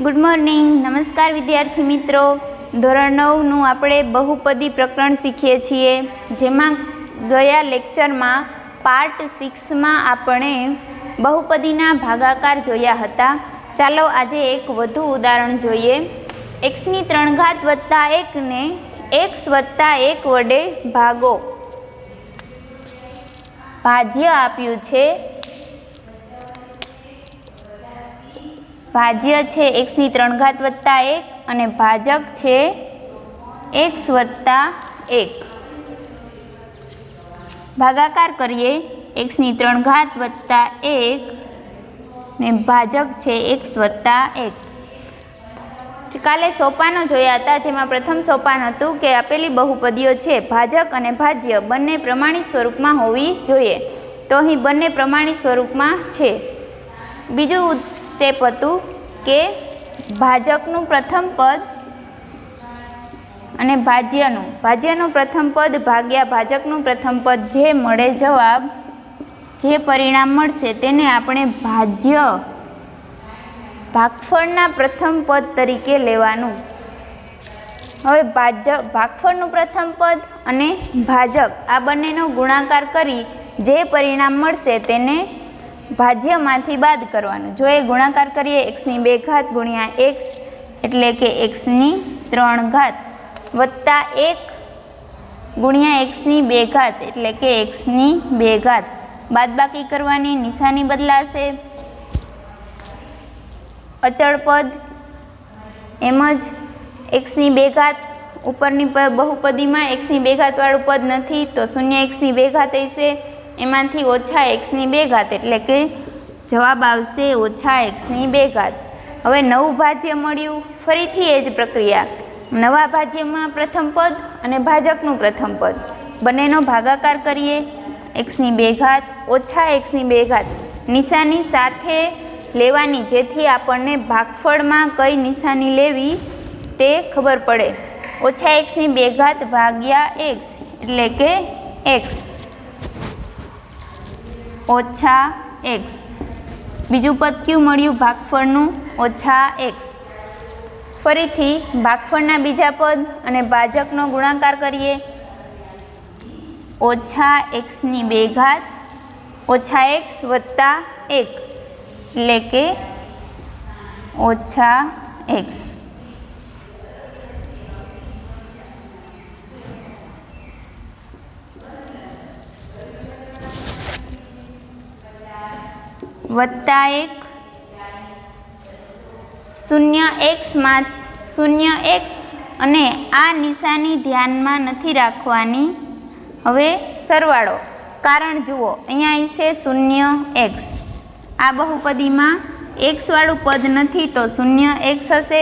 Good morning. नमस्कार विद्यार्थी मित्रों। धोरण 9 આપણે બહુપદી પ્રકરણ શીખીએ છીએ, જેમાં ગયા લેક્ચરમાં પાર્ટ 6 માં આપણે બહુપદીના ભાગાકાર જોયા હતા। ચાલો આજે એક વધુ ઉદાહરણ જોઈએ। x ની 3 ઘાત વત્તા 1 ને x વત્તા 1 વડે ભાગો। ભાજ્ય આપ્યું છે, ભાજ્ય છે x ની 3 ઘાત વત્તા 1 અને ભાજક છે x વત્તા 1। ભાગાકાર કરીએ। x ની 3 ઘાત વત્તા 1 ને ભાજક છે x વત્તા 1। કાલે સોપાનો જોયા હતા, જેમાં પ્રથમ સોપાન હતું કે આપેલી બહુપદીઓ છે ભાજક અને ભાજ્ય બંને પ્રમાણિત સ્વરૂપમાં હોવી જોઈએ, તો અહીં બંને પ્રમાણિત સ્વરૂપમાં છે। બીજું સ્ટેપ હતું કે ભાજકનું પ્રથમ પદ અને ભાજ્યનું પ્રથમ પદ ભાગ્યા ભાજકનું પ્રથમ પદ જે મળે જવાબ, જે પરિણામ મળશે તેને આપણે ભાગફળના પ્રથમ પદ તરીકે લેવાનું। હવે ભાગફળનું પ્રથમ પદ અને ભાજક આ બંનેનો ગુણાકાર કરી જે પરિણામ મળશે તેને ભાજ્યમાંથી બાદ કરવાનું। જો એ ગુણાકાર કરીએ x ની 2 ઘાત ગુણ્યા x એટલે કે x ની 3 ઘાત વત્તા 1 ગુણ્યા x ની 2 ઘાત એટલે કે x ની 2 ઘાત, બાદબાકી કરવાની, નિશાની બદલાશે। અચળ પદ એમ જ x ની 2 ઘાત ઉપરની બહુપદીમાં x ની 2 ઘાત વાળું પદ નથી, તો 0 x ની 2 ઘાત હશે, એમાંથી ઓછા x ની 2 ઘાત એટલે કે જવાબ આવશે ઓછા x ની 2 ઘાત। હવે નવું ભાજ્ય મળ્યું, ફરીથી એ જ પ્રક્રિયા। નવા ભાજ્યમાં પ્રથમ પદ અને ભાજકનું પ્રથમ પદ બંનેનો ભાગાકાર કરીએ। x ની 2 ઘાત ઓછા x ની 2 ઘાત નિશાની સાથે લેવાની, જેથી આપણને ભાગફળમાં કઈ નિશાની લેવી તે ખબર પડે। ઓછા x ની 2 ઘાત ભાગ્યા x એટલે કે x ઓછા x। બીજું પદ કયું મળ્યું? ભાગફળનું ઓછા x। ફરીથી ભાગફળના બીજા પદ અને ભાજકનો ગુણાકાર કરીએ। ઓછા x ની 2 ઘાત ઓછા x વત્તા 1 એટલે કે ઓછા x। વત્તા 1 0x અને આ નિશાની ધ્યાનમાં નથી રાખવાની। હવે સરવાળો, કારણ જુઓ અહીંયા છે 0x, આ બહુપદીમાં x વાળું પદ નથી તો 0x હશે,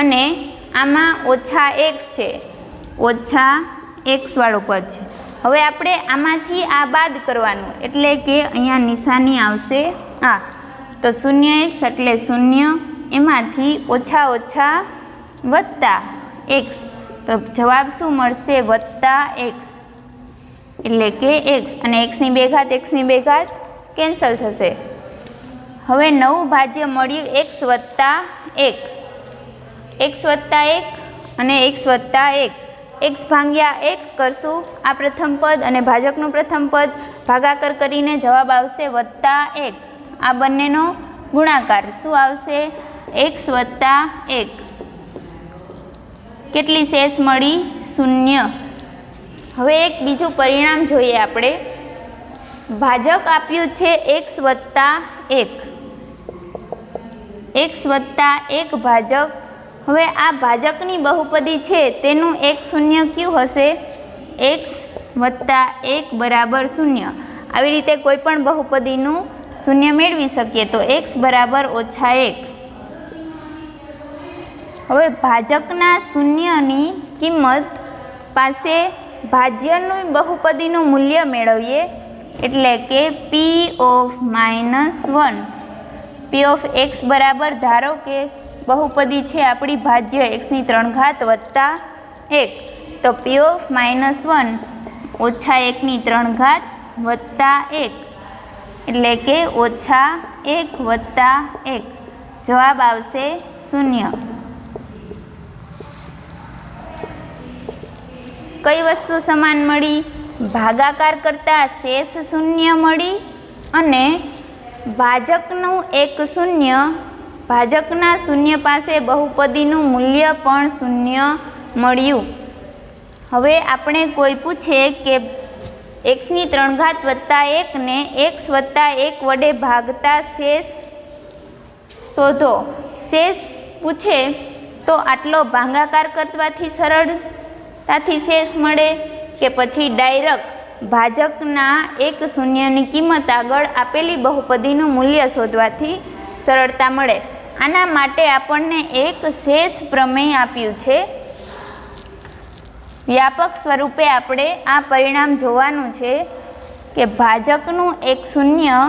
અને આમાં ઓછા x છે, ઓછા x વાળું પદ છે। હવે આપણે આમાંથી આ બાદ કરવાનું એટલે કે અહીંયા નિશાની આવશે આ, તો 0x એટલે 0, એમાંથી ઓછા ઓછા વત્તા x, તો જવાબ શું મળશે? વત્તા x એટલે કે x, અને x ની 2 ઘાત x ની 2 ઘાત કેન્સલ થશે। હવે નવું ભાજ્ય મળ્યું x વત્તા 1, x વત્તા 1 અને x વત્તા 1, x ભાગ્યા x કરશું આ પ્રથમ પદ અને ભાજકનું પ્રથમ પદ, ભાગાકાર કરીને જવાબ આવશે વત્તા 1। આ બંનેનો ગુણાકાર શું આવશે? x વત્તા 1। કેટલી શેષ મળી? 0। હવે એક બીજું પરિણામ જોઈએ આપણે। ભાજક આપ્યું છે x વત્તા 1, x વત્તા 1 ભાજક। હવે આ ભાજકની બહુપદી છે તેનું એક શૂન્ય કયું હશે? x વત્તા 1 બરાબર 0। આવી રીતે કોઈ પણ બહુપદીનું શૂન્ય મેળવી શકીએ તો x બરાબર ઓછા 1। હવે ભાજકના શૂન્યની કિંમત પાસે ભાજ્યનું બહુપદીનું મૂલ્ય મેળવીએ, એટલે કે p of -1, p of x બરાબર, ધારો કે બહુપદી છે આપણી ભાજ્ય x ની 3 ઘાત વત્તા 1, તો p ઓફ -1 ઓછા 1 ની 3 ઘાત વત્તા 1 એટલે કે ઓછા 1 વત્તા 1। જવાબ આવશે 0. કઈ વસ્તુ સમાન મળી? ભાગાકાર કરતાં શેષ 0 મળી અને ભાજકનું એક 0, ભાજકના 0 પાસે બહુપદીનું મૂલ્ય પણ 0 મળ્યું. હવે આપણે કોઈ પૂછે કે x3 વત્તા 1 ને x વત્તા 1 વડે ભાગતા શેષ શોધો. શેષ પૂછે તો આટલો ભાગાકાર કરવાથી સરળતાથી શેષ મળે કે પછી ડાયરેક્ટ ભાજકના એક 0ની કિંમત આગળ આપેલી બહુપદીનું મૂલ્ય શોધવાથી સરળતા મળે? આના માટે આપણને એક શેષ પ્રમેય આપ્યું છે. વ્યાપક સ્વરૂપે આપણે આ પરિણામ જોવાનું છે કે ભાજકનું એક 0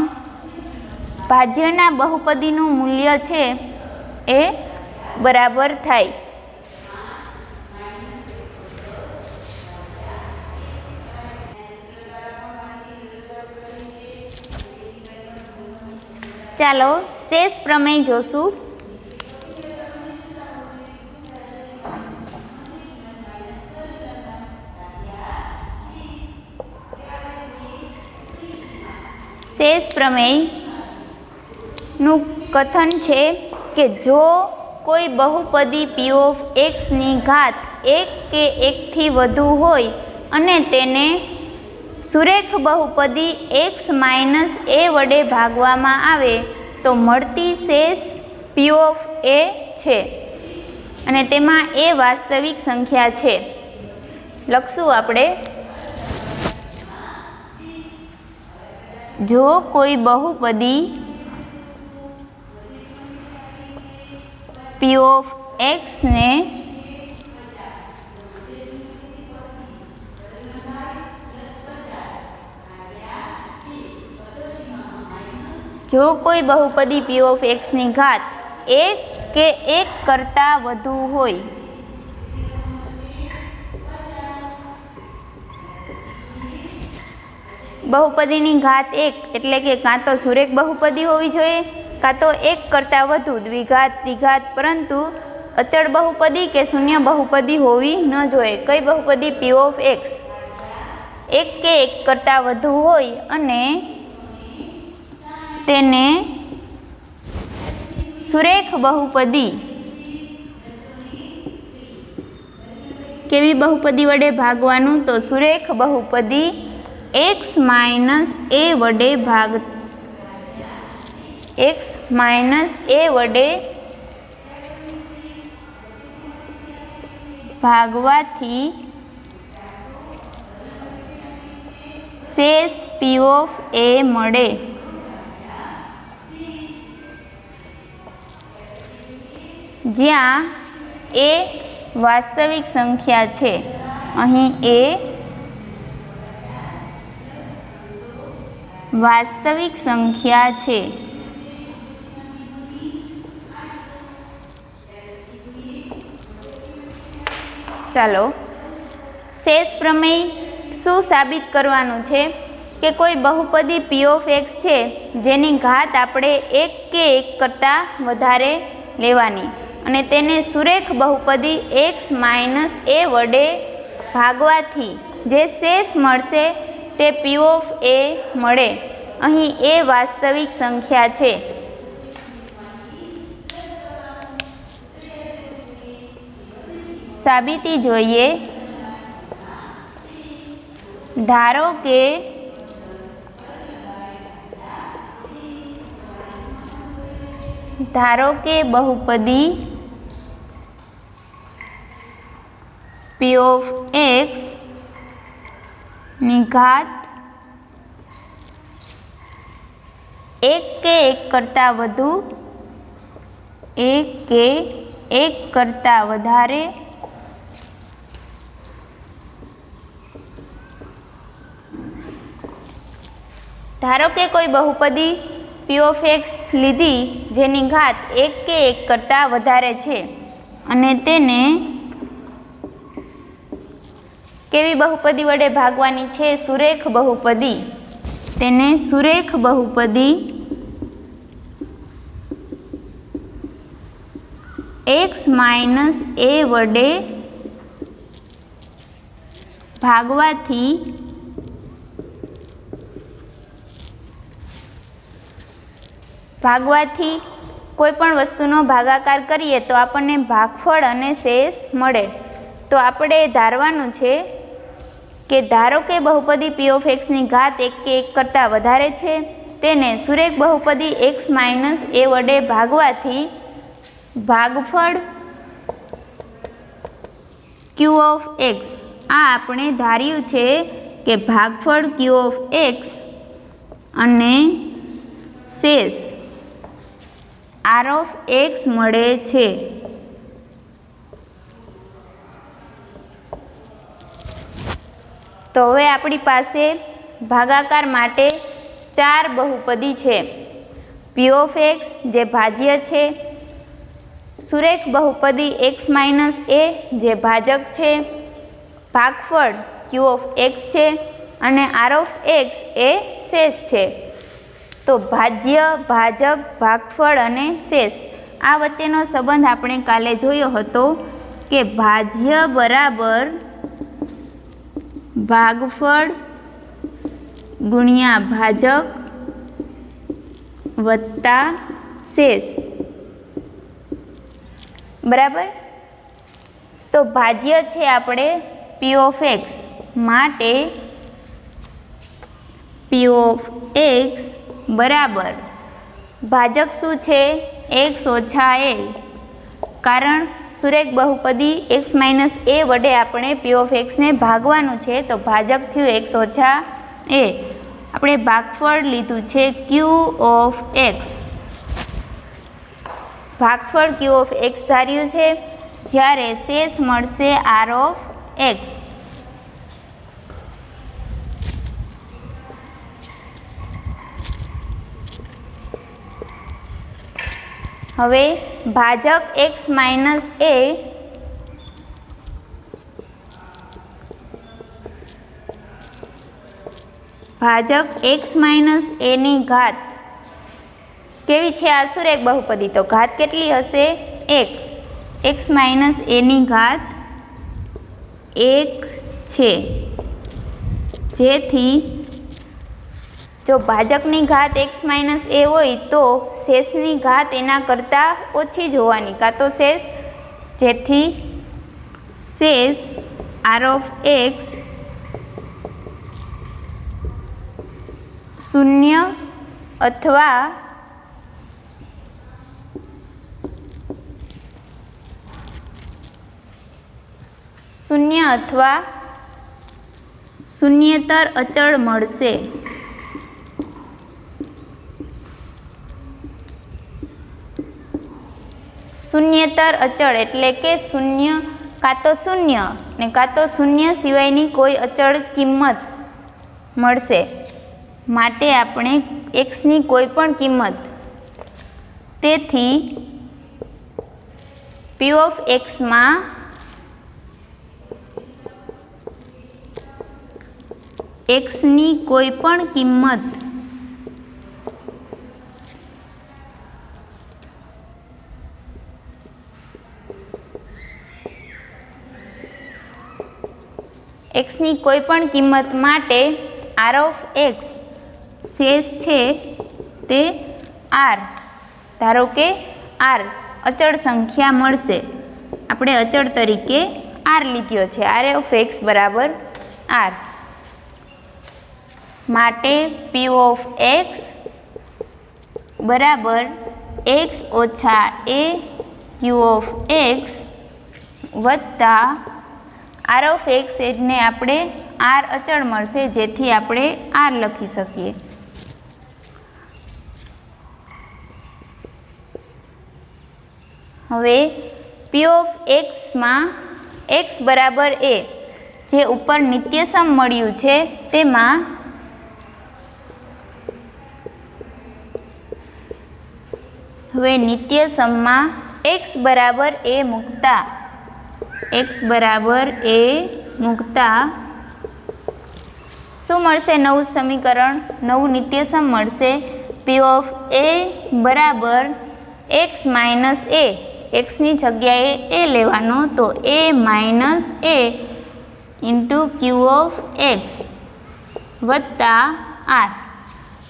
ભાજ્યના બહુપદીનું મૂલ્ય છે એ બરાબર થાય. ચાલો શેષ પ્રમેય જોશું. શેષ પ્રમેયનું કથન છે કે જો કોઈ બહુપદી p ઓફ x ની ઘાત 1 કે 1થી વધુ હોય અને તેને સુરેખ બહુપદી x માઇનસ a વડે ભાગવામાં આવે તો મળતી શેષ p ઓફ a છે અને તેમાં a વાસ્તવિક સંખ્યા છે. લખશું આપણે. જો કોઈ બહુપદી p ઓફ x ને જો કોઈ બહુપદી p ઓફ x ની ઘાત 1 કે 1 કરતાં વધુ હોય બહુપદીની ઘાત 1 એટલે કે કાં તો સુરેખ બહુપદી હોવી જોઈએ કાં તો 1 કરતાં વધુ દ્વિઘાત ત્રિઘાત, પરંતુ અચળ બહુપદી કે શૂન્ય બહુપદી હોવી ન જોઈએ. કઈ બહુપદી? p ઓફ x 1 કે 1 કરતાં વધુ હોય અને તેને સુરેખ બહુપદી કેવી બહુપદી વડે ભાગવાનું? તો સુરેખ બહુપદી x માઇનસ a વડે ભાગવાથી શેષ p ઓફ a મળે. જ્યાં a વાસ્તવિક સંખ્યા છે. અહીં a વાસ્તવિક સંખ્યા છે. ચાલો શેષ પ્રમેય શું સાબિત કરવાનું છે કે કોઈ બહુપદી p ઓફ x છે જેની ઘાત આપણે 1 કે 1 કરતાં વધારે લેવાની અને તેને સુરેખ બહુપદી x માઇનસ a વડે ભાગવાથી જે શેષ મળશે તે p ઓફ a મળે. અહીં a વાસ્તવિક સંખ્યા છે. સાબિતી જોઈએ. ધારો કે બહુપદી p ઓફ x ની ઘાત 1 કે 1 કરતાં વધુ 1 કે 1 કરતાં વધારે ધારો કે કોઈ બહુપદી p ઓફ x લીધી જેની ઘાત 1 કે 1 કરતાં વધારે છે અને તેને કેવી બહુપદી વડે ભાગવાની છે? સુરેખ બહુપદી. તેને સુરેખ બહુપદી x માઇનસ a વડે ભાગવાથી કોઈ પણ વસ્તુનો ભાગાકાર કરીએ તો આપણને ભાગફળ અને શેષ મળે. તો આપણે ધારવાનું છે કે ધારો કે બહુપદી p ઓફ x ની ઘાત 1 કે 1 કરતાં વધારે છે, તેને સુરેખ બહુપદી x માઇનસ a વડે ભાગવાથી ભાગફળ q ઓફ x, આ આપણે ધાર્યું છે કે ભાગફળ q ઓફ x અને શેષ r ઓફ x મળે છે. તો હવે આપણી પાસે ભાગાકાર માટે 4 બહુપદી છે. p ઓફ x જે ભાજ્ય છે, સુરેખ બહુપદી x માઇનસ a જે ભાજક છે, ભાગફળ q ઓફ x છે અને r ઓફ x એ શેષ છે. તો ભાજ્ય, ભાજક, ભાગફળ અને શેષ આ વચ્ચેનો સંબંધ આપણે કાલે જોયો હતો કે ભાજ્ય બરાબર ભાગફળ ગુણ્યા ભાજક વત્તા શેષ, બરાબર. તો ભાજ્ય છે આપણે p ઓફ x, માટે p ઓફ x બરાબર ભાજક શું છે? x ઓછા a, કારણ સુરેખ બહુપદી x માઇનસ a વડે આપણે p ઓફ x ને ભાગવાનું છે, તો ભાજક થયું x ઓછા a. આપણે ભાગફળ લીધું છે q of x, ભાગફળ q of x ધાર્યું છે, જ્યારે શેષ મળશે r ઓફ x. હવે ભાજક x minus a ભાજક x minus a ની ઘાત કેવી છે? આ સુરેખ બહુપદી, તો ઘાત કેટલી હશે? 1. x માઇનસ a ની ઘાત 1 છે, જેથી જો ભાજકની ઘાત x માઇનસ a હોય તો શેષની ઘાત એના કરતાં ઓછી જ હોવાની, કાં તો શેષ, જેથી શેષ r ઓફ x 0 અથવા શૂન્યેતર અચળ મળશે. શૂન્યેતર અચળ એટલે કે શૂન્ય, કાં તો શૂન્ય ને કાં તો શૂન્ય સિવાયની કોઈ અચળ કિંમત મળશે. માટે આપણે x ની કોઈ પણ કિંમત, તેથી p ઓફ x માં x ની કોઈ પણ કિંમત x ની કોઈ પણ કિંમત માટે r ઓફ x શેષ છે તે r, ધારો કે r અચળ સંખ્યા મળશે. આપણે અચળ તરીકે r લીધો છે, r ઓફ x બરાબર r. માટે p ઓફ x બરાબર x ઓછા a q ઓફ x વત્તા r ઓફ x એને આપણે r અચળ મળશે, જેથી આપણે r લખી શકીએ. હવે p ઓફ x માં x બરાબર a જે ઉપર નિત્યસમ મળ્યું છે તેમાં હવે નિત્યસમમાં x બરાબર a મૂકતા શું મળશે? નવું સમીકરણ, નવું નિત્યસમ મળશે. p ઓફ a બરાબર x માઇનસ a, एक्सनी जग्याए ए लेवानो तो a minus a into q of x वत्ता आर।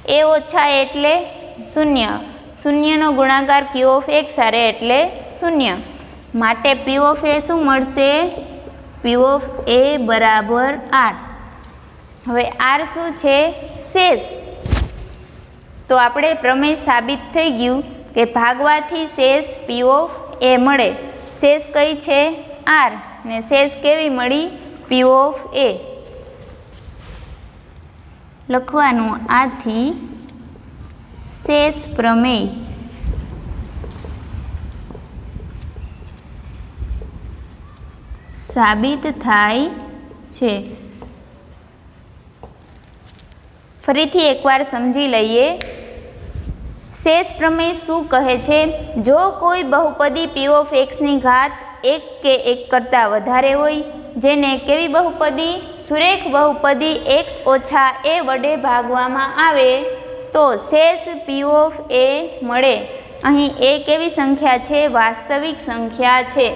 ए ओछा एटले शून्य, शून्यनो गुणाकार क्यू ऑफ एक्स हारे एटले शून्य। माटे पी ऑफ ए शुं मळशे? पी ऑफ ए बराबर आर। हवे आर शुं छे? शेष। तो आपणे प्रमेय साबित थई गयुं के भागवाथी शेष पी ऑफ ए मळे। शेष कई छे? आर ने शेष केवी मळी? पी ऑफ ए। लखवानुं आथी शेष प्रमेय साबित थाय छे। फरीथी एकवार समझी लईए। शेष प्रमेय शुं कहे छे? जो कोई बहुपदी पी ऑफ एक्स नी घात एक के एक करता वधारे होय, जेने केवी बहुपदी? सुरेख बहुपदी एक्स ओछा ए वडे भागवामां आवे तो शेष पी ऑफ ए मळे। અહીં ए केवी संख्या छे? वास्तविक संख्या छे।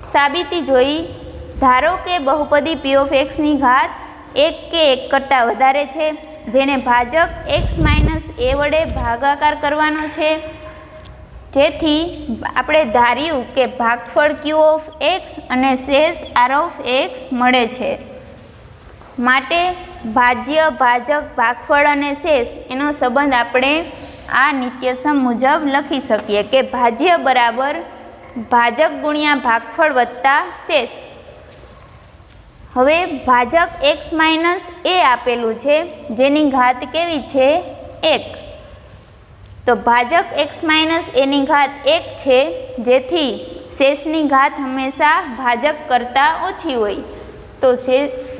साबिती जोई। धारो के बहुपदी पी ऑफ एक्स नी घात एक के एक करता वधारे छे, जेने भाजक एक्स माइनस ए वडे भागाकार करवानो छे, जेथी आपणे धार्યું કે ભાગફળ ક્યુ ઓફ એક્સ અને શેષ આર ઓફ એક્સ મળે છે। માટે ભાજ્ય, ભાજક, ભાગફળ અને શેષ એનો સંબંધ આપણે આ નિત્યસમ મુજબ લખી શકીએ કે ભાજ્ય બરાબર ભાજક ગુણ્યા ભાગફળ વત્તા શેષ। હવે ભાજક એક્સ માઇનસ એ આપેલું છે, જેની ઘાત કેવી છે? 1। तो भाजक एक्स माइनस ए नी घात 1 छे, जेथी शेषनी घात हमेशा भाजक करता ओछी होय। तो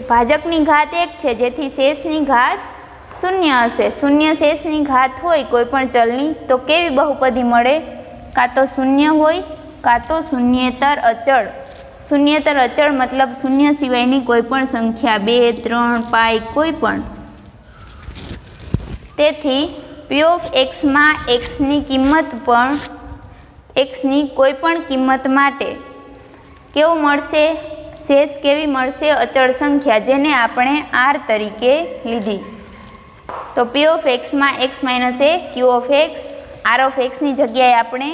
भाजकनी घात 1 छे, जेथी शेषनी घात 0 हशे। 0 शेषनी घात होय कोईपण चलनी तो केवी बहुपदी मळे? का तो 0 होय का तो शून्येतर अचल। शून्येतर अचल मतलब 0 सिवायनी कोईपण संख्या 2, 3, पाई कोईपण। तेथी पी ऑफ एक्स में एक्स नी किंमत पण एक्स नी कोईपण किंमत माटे केवुं मळशे? शेष केवी मळशे? अचल संख्या, जेने आपणे आर तरीके लीधी। तो पी ऑफ एक्स में x minus a q of x r of x नी जग्याए आपणे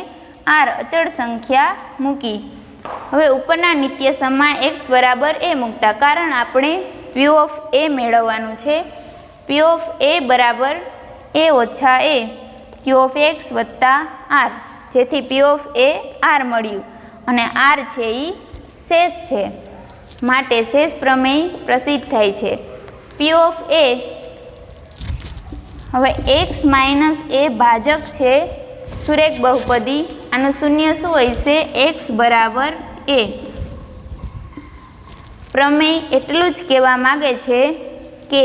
आर अचल संख्या मूकी। हवे उपरना नित्यसम में एक्स बराबर ए मूकता, कारण आपणे पी ऑफ ए मेळववानुं छे। पी ऑफ ए बराबर ए ओछा ए क्यू ऑफ एक्स वत्ता आर, जेथी पी ऑफ ए आर मळ्युं अने आर छे ई शेष छे। माटे शेष प्रमेय प्रसिद्ध थाय छे। पी ऑफ ए हवे एक्स माइनस ए भाजक छे सुरेख बहुपदी। आनुं शून्य शुं हशे? एक्स बराबर ए। प्रमेय एटलुं ज कहेवा मागे छे के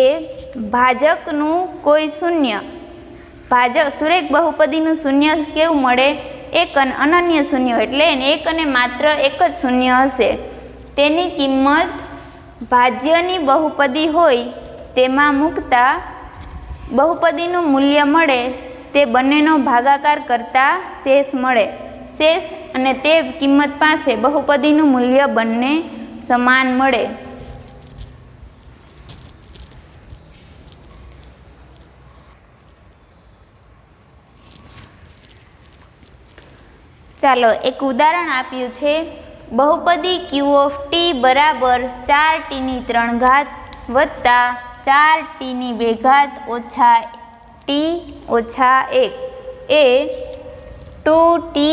भाजकनुं कोई शून्य, भाजक सुरेख बहुपदीनुं शून्य केवुं मळे? एक अनन्य शून्य, एटले एक अने मात्र एक ज शून्य हशे। तेनी किंमत भाज्यनी बहुपदी होय तेमां मूकता बहुपदीनुं मूल्य मळे ते बंनेनो भागाकार करता शेष मळे। शेष अने ते किंमत पासे बहुपदीनुं मूल्य बंने समान मळे। चालो एक उदाहरण आप्युं छे। बहुपदी क्यू ऑफ टी बराबर 4t नी 3 घात वत्ता 4t नी 2 घात ओछा t ओछा 1 ए 2t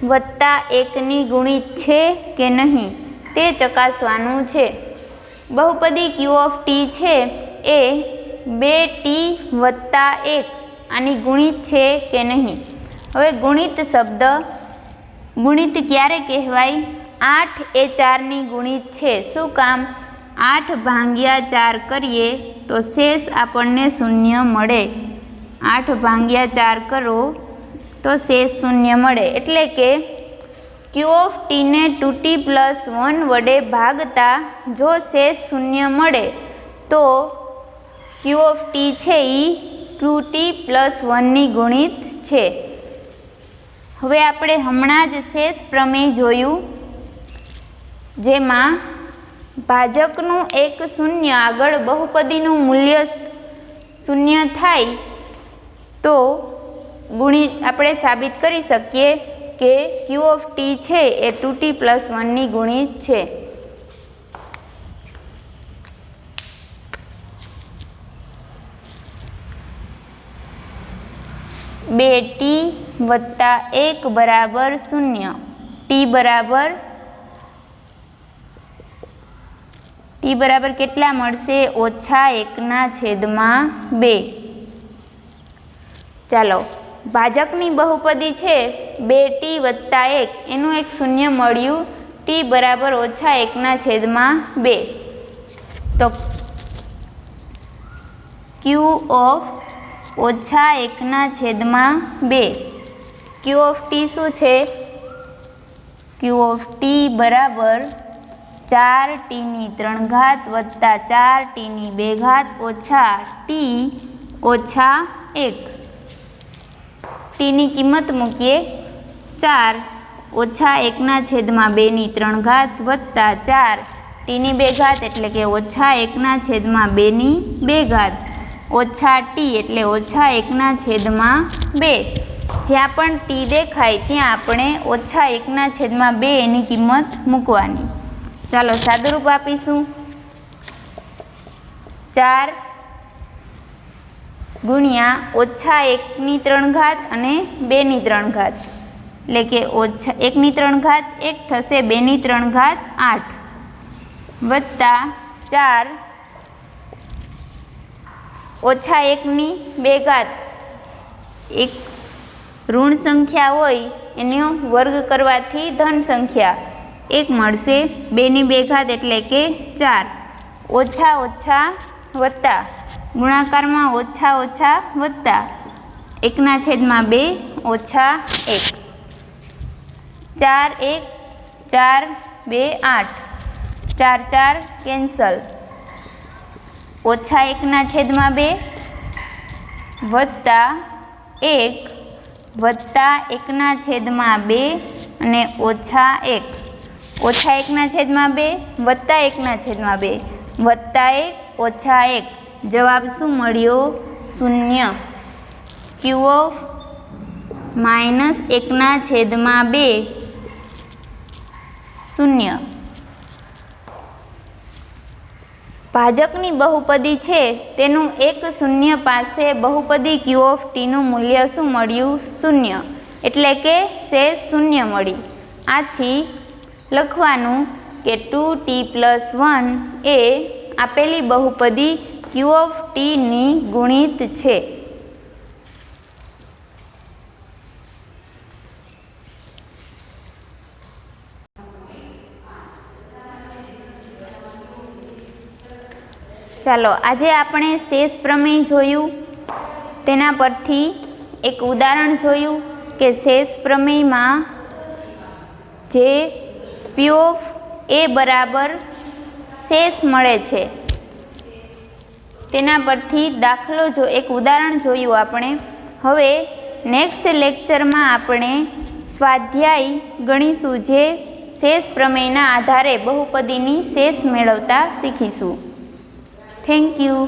वत्ता 1 नी गुणित छे के नहीं ते चकासवानुं छे। बहुपदी क्यू ऑफ टी छे ए 2t वत्ता 1 आनी गुणित छे के नहीं। हवे गुणित शब्द गुणित क्यारे कहेवाय? 8 ए 4 नी गुणित छे। शुं काम? 8 भांग्या 4 करीए तो शेष आपणने शून्य मळे। 8 भांग्या 4 करो तो शेष शून्य मळे। एटले के क्यू ऑफ टी ने 2t + 1 वडे भागता जो शेष शून्य मळे तो क्यू ऑफ टी छे ई 2t + 1 नी गुणित छे। હવે આપણે હમણાં જ શેષ પ્રમેય જોયું, જેમાં ભાજકનું એક શૂન્ય આગળ બહુપદીનું મૂલ્ય શૂન્ય થાય તો આપણે સાબિત કરી શકીએ કે ક્યુ ઓફ ટી છે એ 2t+1 ગુણિત છે. બે ટી વત્તા 1 બરાબર 0. ટી બરાબર કેટલા મળશે? -1/2. ચાલો, ભાજકની બહુપદી છે 2t વત્તા 1, એનું એક શૂન્ય મળ્યું, ટી બરાબર -1/2. તો ક્યુ ઓફ -1/2, ક્યુ ઓફ ટી શું છે? ક્યુ ઓફ ટી બરાબર 4t3 વત્તા 4t2 ઓછા ટી ઓછા 1. ટીની કિંમત મૂકીએ 4 ઓછા 1/2 વત્તા 4 ટીની 2 એટલે કે -1/2 ઓછા ટી એટલે -1/2. જ્યાં પણ ટી દેખાય ત્યાં આપણે -1/2 એની કિંમત મૂકવાની. ચાલો સાદુરૂપ આપીશું. 4 ગુણ્યા -1/3 અને 2/3, એટલે કે 1/3 1 થશે, 2/3 8 વત્તા 4 -1/2, એક ઋણ સંખ્યા હોય એનો વર્ગ કરવાથી ધન સંખ્યા 1 મળશે, 2/2 એટલે કે 4, ઓછા ઓછા વત્તા, ગુણાકારમાં ઓછા ઓછા વત્તા, 1/2 ઓછા 1, 4 1 4 2 8, 4 4 કેન્સલ, ઓછા 1/2 વત્તા 1 વત્તા 1/2 અને ઓછા 1, ઓછા 1/2 વત્તા 1/2 વત્તા 1 ઓછા 1, જવાબ શું મળ્યો? 0. ક્યુ ઓફ -1/2 0. ભાજકની બહુપદી છે તેનું એક શૂન્ય પાસે બહુપદી ક્યુ ઓફ ટીનું મૂલ્ય શું મળ્યું? 0, એટલે કે શેષ 0 મળી. આથી લખવાનું કે 2t+1 એ આપેલી બહુપદી ક્યુ ઓફ ટીની ગુણિત છે. ચાલો, આજે આપણે શેષ પ્રમેય જોયું, તેના પરથી એક ઉદાહરણ જોયું કે શેષ પ્રમેયમાં જે પી ઓફ એ બરાબર શેષ મળે છે તેના પરથી દાખલો એક ઉદાહરણ જોયું આપણે. હવે નેક્સ્ટ લેક્ચરમાં આપણે સ્વાધ્યાય ગણીશું, જે શેષ પ્રમેયના આધારે બહુપદીની શેષ મેળવતા શીખીશું. Thank you.